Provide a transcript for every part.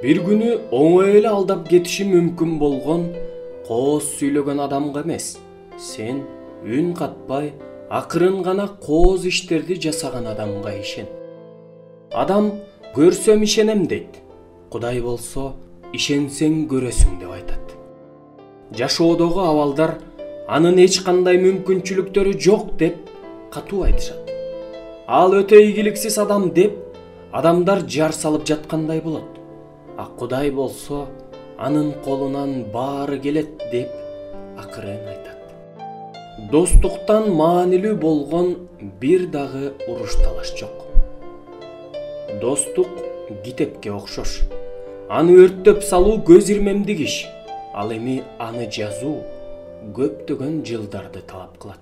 Bir күнү оңой эле алдап кетиши мүмкүн болгон кооз сүйлөгөн адамга эмес, сен үн катпай, акырын гана кооз иштерди жасаган адамга ишен. Адам көрсөм ишенем дейт. Кудай болсо ишенсең көрөсүң деп айтат. Жашоодогу абалдар анын эч кандай мүмкүнчүлүктөрү жок деп катуу айтышат. Ал өтө ийгиликсиз адам деп адамдар жар салып жаткандай болот. А Кудай болсо анын колунан баары келет деп акырын айтат. Достуктан маанилүү болгон бир дагы уруш талаш жок. Достук китепке окшош. Аны өрттөп салуу көз ирмемдик иш. Ал эми аны жазуу көптөгөн жылдарды талап кылат.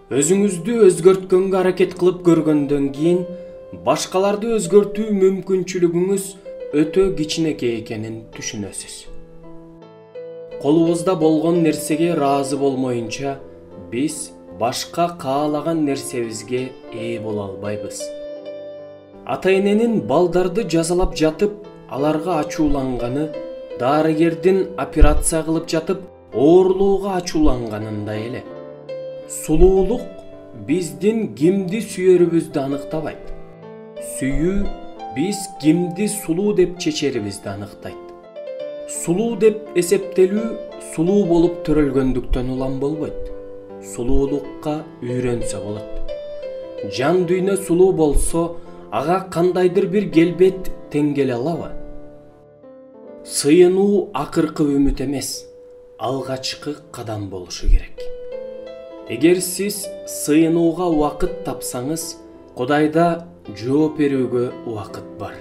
Өзүңүздү өзгөрткөнгө аракет кылып көргөндөн кийин башкаларды өзгөртүү мүмкүнчүлүгүңүз өтө кичинекей экенин түшүнөсүз. Колубузда болгон нерсеге ыраазы болмоюнча биз башка каалаган нерсебизге ээ боло албайбыз. Ата-эненин балдарды жазалап жатып, аларга ачууланганы дарыгердин операция кылып жатып, оорулууга ачууланганындай эле. Сулуулук биздин кимди сүйөрүбүздү аныктабайт. Сүйүү биз кимди сулуу деп чечерибизди аныктайт. Сулуу деп эсептелүү сулуу болуп төрөлгөндүктөн улам болбойт. Сулуулукка үйрөнсө болот. Жан дүйнө сулуу болсо, ага кандайдыр бир келбет тең келе алабы? Сыйынуу акыркы үмүт эмес, алгачкы кадам болушу керек. Эгер сиз сыйынууга убакыт тапсаңыз, Кудайда жооп берүүгө убакыт бар.